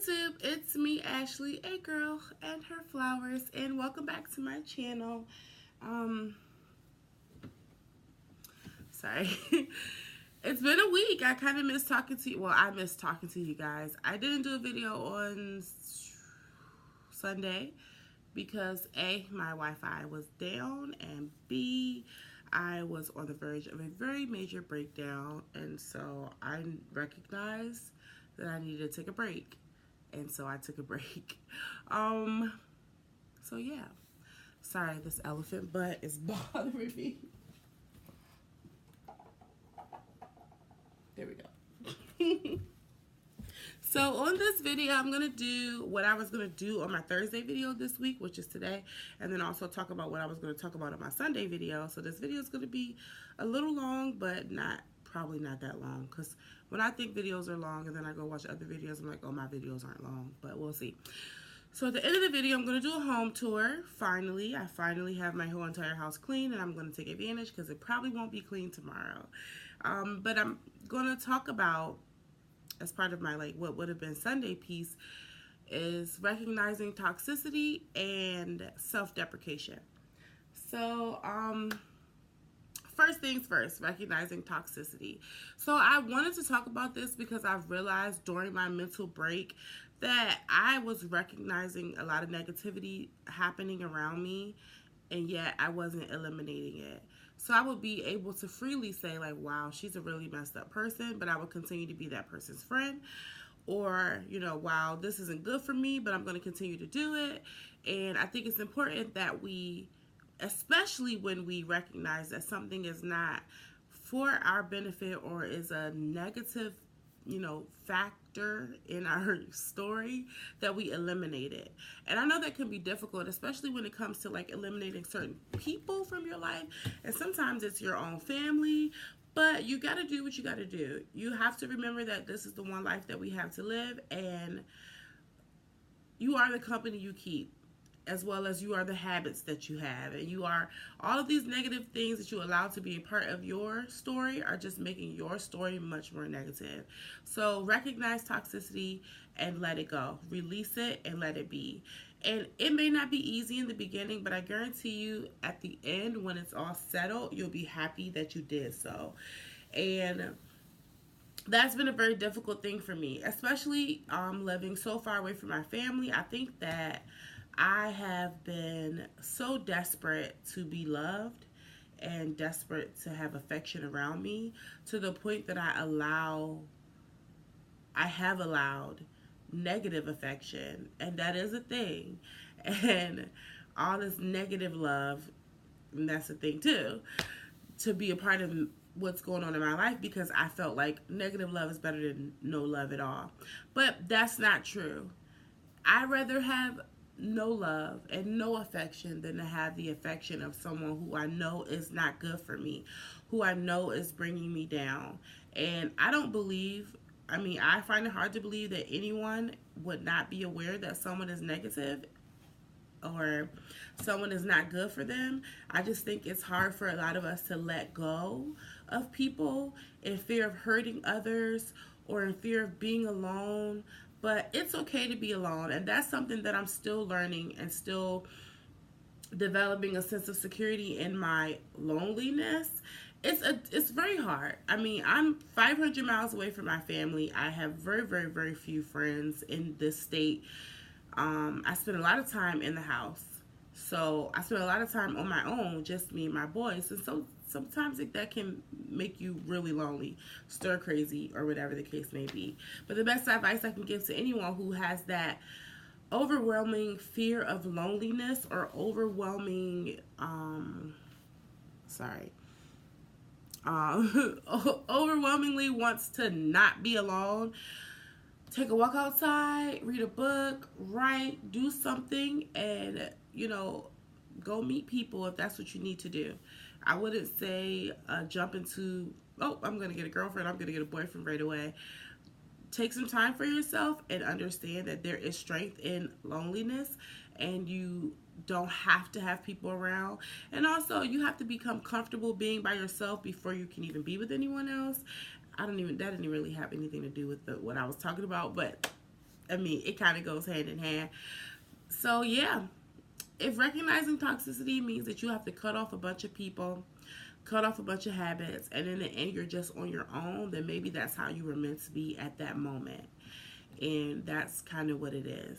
YouTube, it's me, Ashley, a girl and her flowers, and welcome back to my channel. Um, Sorry. It's been a week. I kind of miss talking to you. Well, I miss talking to you guys. I didn't do a video on Sunday because A, my Wi-Fi was down, and B, I was on the verge of a very major breakdown, and so I recognized that I needed to take a break. And so I took a break. So yeah. Sorry, this elephant butt is bothering me. There we go. So on this video, I'm going to do what I was going to do on my Thursday video this week, which is today, and then also talk about what I was going to talk about on my Sunday video. So this video is going to be a little long, but probably not that long, because when I think videos are long and then I go watch other videos, I'm like, oh, my videos aren't long, but we'll see. So at the end of the video, I'm going to do a home tour. Finally, I finally have my whole entire house clean, and I'm going to take advantage because it probably won't be clean tomorrow. But I'm going to talk about, as part of my what would have been Sunday piece, is recognizing toxicity and self-deprecation. So, first things first, recognizing toxicity. So I wanted to talk about this because I've realized during my mental break that I was recognizing a lot of negativity happening around me, and yet I wasn't eliminating it. So I would be able to freely say, like, wow, she's a really messed up person, but I would continue to be that person's friend. Or, wow, this isn't good for me, but I'm going to continue to do it. And I think it's important that we, especially when we recognize that something is not for our benefit or is a negative, factor in our story, that we eliminate it. And I know that can be difficult, especially when it comes to eliminating certain people from your life. And sometimes it's your own family, but you got to do what you got to do. You have to remember that this is the one life that we have to live, and you are the company you keep, as well as you are the habits that you have, and you are all of these negative things that you allow to be a part of your story are just making your story much more negative. So recognize toxicity and let it go. Release it and let it be. And it may not be easy in the beginning, but I guarantee you at the end, when it's all settled, you'll be happy that you did so. And that's been a very difficult thing for me, especially living so far away from my family. I think that I have been so desperate to be loved and desperate to have affection around me, to the point that I have allowed negative affection, and that is a thing. And all this negative love, and that's a thing too, to be a part of what's going on in my life, because I felt like negative love is better than no love at all. But that's not true. I'd rather have no love and no affection than to have the affection of someone who I know is not good for me, who I know is bringing me down. And I find it hard to believe that anyone would not be aware that someone is negative or someone is not good for them. I just think it's hard for a lot of us to let go of people in fear of hurting others or in fear of being alone. But it's okay to be alone, and that's something that I'm still learning and still developing a sense of security in my loneliness. It's very hard. I'm 500 miles away from my family. I have very, very, very few friends in this state. I spend a lot of time in the house. So I spend a lot of time on my own, just me and my boys. And so sometimes that can make you really lonely, stir crazy, or whatever the case may be. But the best advice I can give to anyone who has that overwhelming fear of loneliness or overwhelmingly wants to not be alone, take a walk outside, read a book, write, do something, and go meet people if that's what you need to do. I wouldn't say jump into, oh, I'm going to get a girlfriend, I'm going to get a boyfriend right away. Take some time for yourself and understand that there is strength in loneliness, and you don't have to have people around. And also, you have to become comfortable being by yourself before you can even be with anyone else. That didn't really have anything to do with what I was talking about, but I mean, it kind of goes hand in hand. So, yeah, if recognizing toxicity means that you have to cut off a bunch of people, cut off a bunch of habits, and in the end you're just on your own, then maybe that's how you were meant to be at that moment. And that's kind of what it is.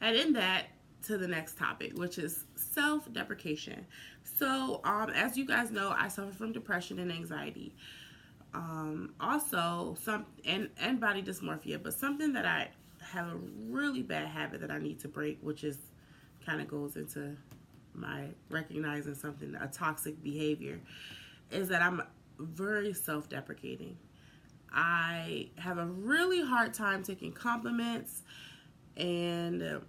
And in that, to the next topic, which is self-deprecation. So, as you guys know, I suffer from depression and anxiety. Also, and body dysmorphia, but something that I have a really bad habit that I need to break, which is kind of goes into my recognizing something, a toxic behavior, is that I'm very self-deprecating. I have a really hard time taking compliments, and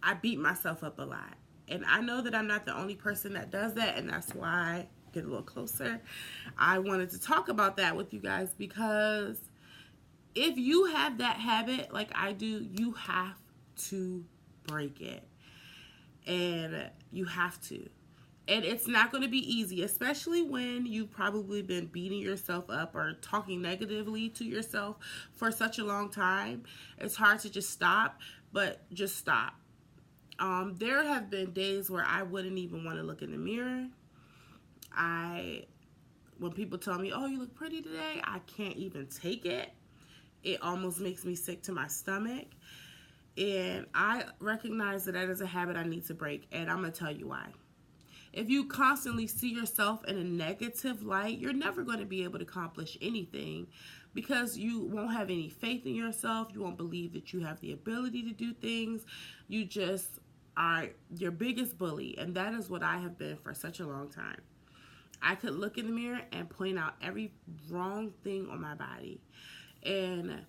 I beat myself up a lot. And I know that I'm not the only person that does that, and that's why, get a little closer, I wanted to talk about that with you guys, because if you have that habit like I do, you have to break it. And you have to. And it's not going to be easy, especially when you've probably been beating yourself up or talking negatively to yourself for such a long time. It's hard to just stop, but just stop. There have been days where I wouldn't even want to look in the mirror. When people tell me, "Oh, you look pretty today," I can't even take it. It almost makes me sick to my stomach. And I recognize that is a habit I need to break, and I'm going to tell you why. If you constantly see yourself in a negative light, you're never going to be able to accomplish anything, because you won't have any faith in yourself. You won't believe that you have the ability to do things. You just are your biggest bully, and that is what I have been for such a long time. I could look in the mirror and point out every wrong thing on my body. And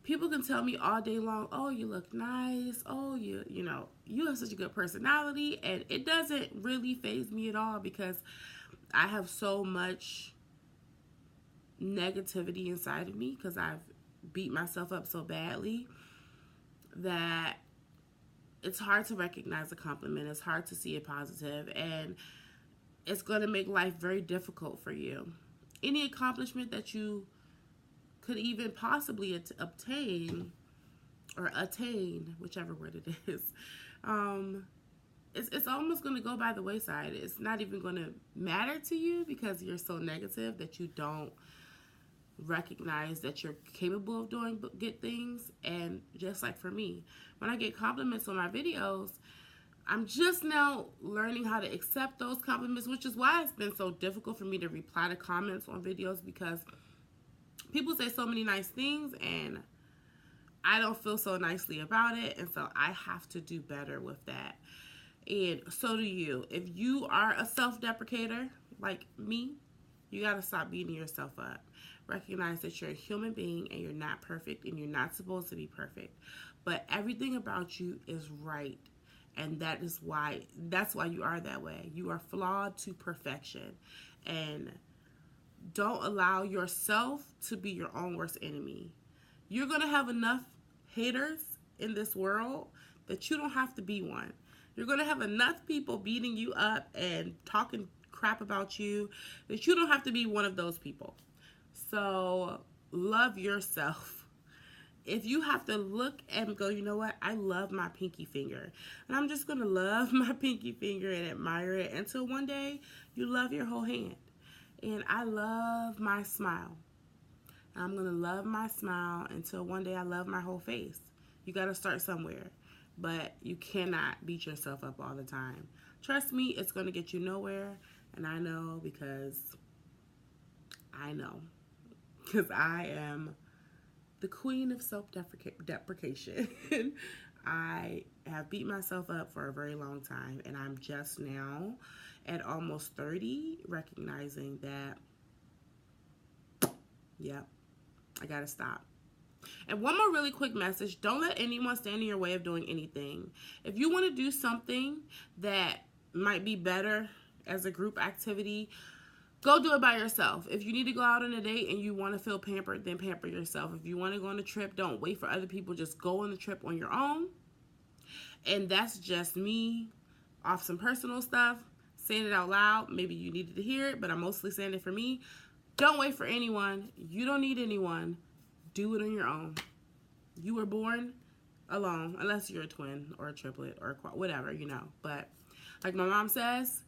people can tell me all day long, "Oh, you look nice. Oh, you know, you have such a good personality." And it doesn't really faze me at all, because I have so much negativity inside of me, because I've beat myself up so badly that it's hard to recognize a compliment. It's hard to see a positive, and it's going to make life very difficult for you. Any accomplishment that you could even possibly obtain or attain, whichever word it is, it's almost going to go by the wayside. It's not even going to matter to you, because you're so negative that you don't recognize that you're capable of doing good things. And just like for me, when I get compliments on my videos, I'm just now learning how to accept those compliments, which is why it's been so difficult for me to reply to comments on videos, because people say so many nice things and I don't feel so nicely about it. And so I have to do better with that. And so do you. If you are a self-deprecator like me, you got to stop beating yourself up. Recognize that you're a human being and you're not perfect, and you're not supposed to be perfect. But everything about you is right. And that's why you are that way. You are flawed to perfection. And don't allow yourself to be your own worst enemy. You're going to have enough haters in this world that you don't have to be one. You're going to have enough people beating you up and talking crap about you that you don't have to be one of those people. So love yourself. If you have to look and go, "You know what? I love my pinky finger." And I'm just going to love my pinky finger and admire it until one day you love your whole hand. And I love my smile. I'm going to love my smile until one day I love my whole face. You got to start somewhere. But you cannot beat yourself up all the time. Trust me, it's going to get you nowhere. And I know, because I am the queen of self-deprecation. I have beat myself up for a very long time, and I'm just now at almost 30 recognizing that, yep, I gotta stop. And one more really quick message: don't let anyone stand in your way of doing anything. If you want to do something that might be better as a group activity, go do it by yourself. If you need to go out on a date and you want to feel pampered, then pamper yourself. If you want to go on a trip, don't wait for other people. Just go on the trip on your own. And that's just me off some personal stuff, saying it out loud. Maybe you needed to hear it, but I'm mostly saying it for me. Don't wait for anyone. You don't need anyone. do it on your own. You were born alone, unless you're a twin or a triplet or whatever, you know. But like my mom says,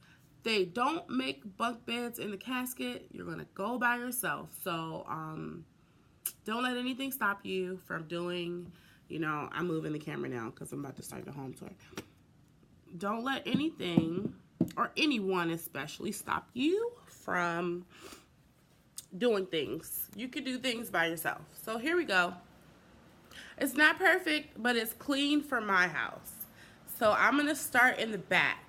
they don't make bunk beds in the casket. You're going to go by yourself. So don't let anything stop you from doing, you know, I'm moving the camera now because I'm about to start the home tour. Don't let anything or anyone especially stop you from doing things. You can do things by yourself. So here we go. It's not perfect, but it's clean for my house. So I'm going to start in the back.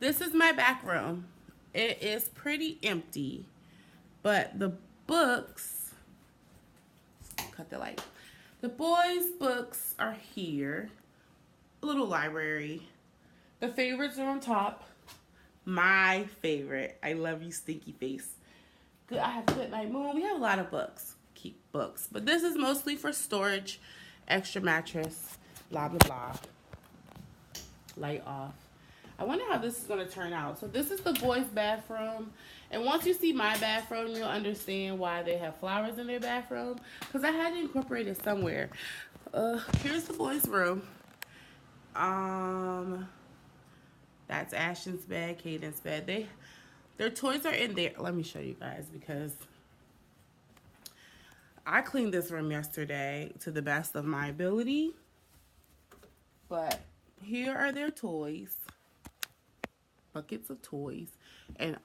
This is my back room. It is pretty empty, but the books, cut the light. The boys' books are here. A little library. The favorites are on top. My favorite. I love you, Stinky Face. Good. I have Good Night Moon. We have a lot of books. Keep books. But this is mostly for storage. Extra mattress. Blah, blah, blah. Light off. I wonder how this is going to turn out. So this is the boys' bathroom. And once you see my bathroom, you'll understand why they have flowers in their bathroom. Because I had to incorporate it somewhere. Here's the boys' room. That's Ashton's bed, Caden's bed. Their toys are in there. Let me show you guys because I cleaned this room yesterday to the best of my ability. But here are their toys. Buckets of toys. And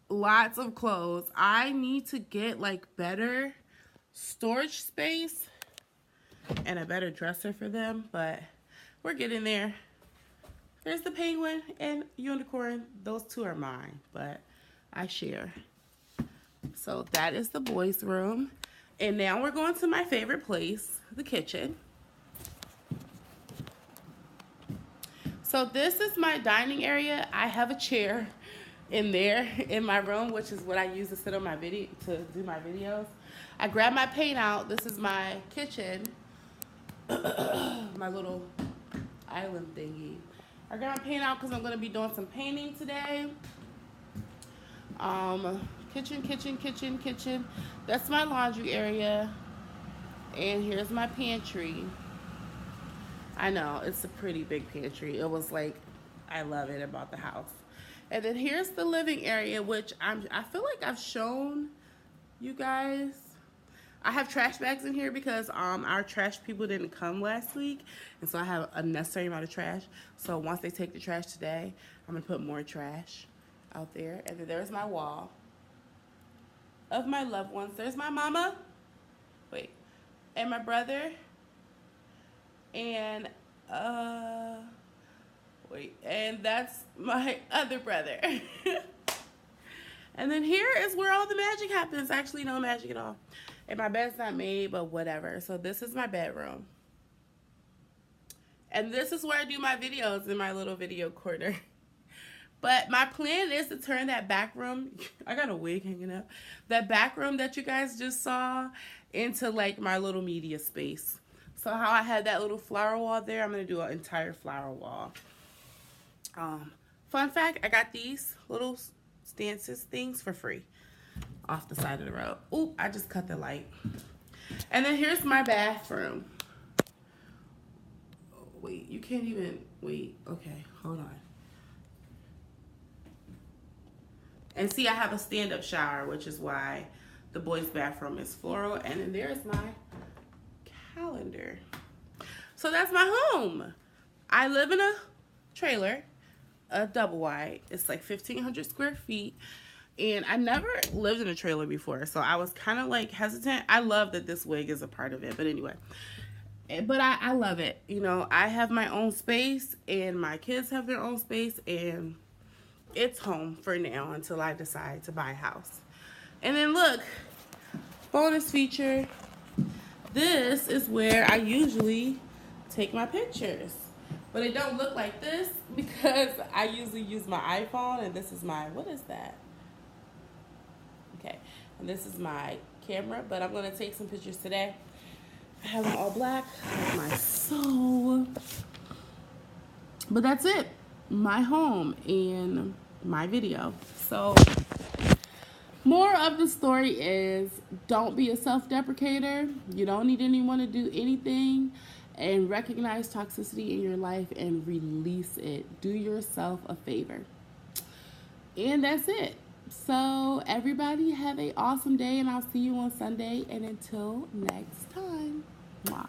lots of clothes. I need to get like better storage space and a better dresser for them. But we're getting there. There's the penguin and unicorn. Those two are mine, but I share. So that is the boys' room. And now we're going to my favorite place, the kitchen. So this is my dining area. I have a chair in there in my room, which is what I use to sit on my video, to do my videos. I grab my paint out. This is my kitchen, my little island thingy. I got my paint out because I'm going to be doing some painting today. Kitchen. That's my laundry area. And here's my pantry. I know, it's a pretty big pantry. It was like, I love it about the house. And then here's the living area, which I feel like I've shown you guys. I have trash bags in here because our trash people didn't come last week. And so I have a necessary amount of trash. So once they take the trash today, I'm going to put more trash out there. And then there's my wall of my loved ones. There's my mama. Wait. And my brother. And, wait. And that's my other brother. And then here is where all the magic happens. Actually, no magic at all. And my bed's not made, but whatever. So this is my bedroom. And this is where I do my videos in my little video corner. But my plan is to turn that back room, I got a wig hanging up, that back room that you guys just saw into like my little media space. So how I had that little flower wall there, I'm going to do an entire flower wall. Fun fact, I got these little stances things for free off the side of the road. Oop, I just cut the light. And then here's my bathroom. Oh, wait, you can't even, wait, okay, hold on. And see, I have a stand-up shower, which is why the boys' bathroom is floral. And then there's my calendar. So that's my home. I live in a trailer, a double wide. It's like 1,500 square feet. And I never lived in a trailer before, so I was kind of like hesitant. I love that this wig is a part of it, but anyway. But I love it. You know, I have my own space, and my kids have their own space, and it's home for now until I decide to buy a house. And then look, bonus feature. This is where I usually take my pictures. But it don't look like this because I usually use my iPhone, and this is my, what is that? Okay, and this is my camera, but I'm going to take some pictures today. I have them all black, like my soul. But that's it. My home and my video. So More of the story is don't be a self deprecator. You don't need anyone to do anything. And recognize toxicity in your life and release it. Do yourself a favor. And that's it. So, everybody, have an awesome day, and I'll see you on Sunday. And until next time, mwah.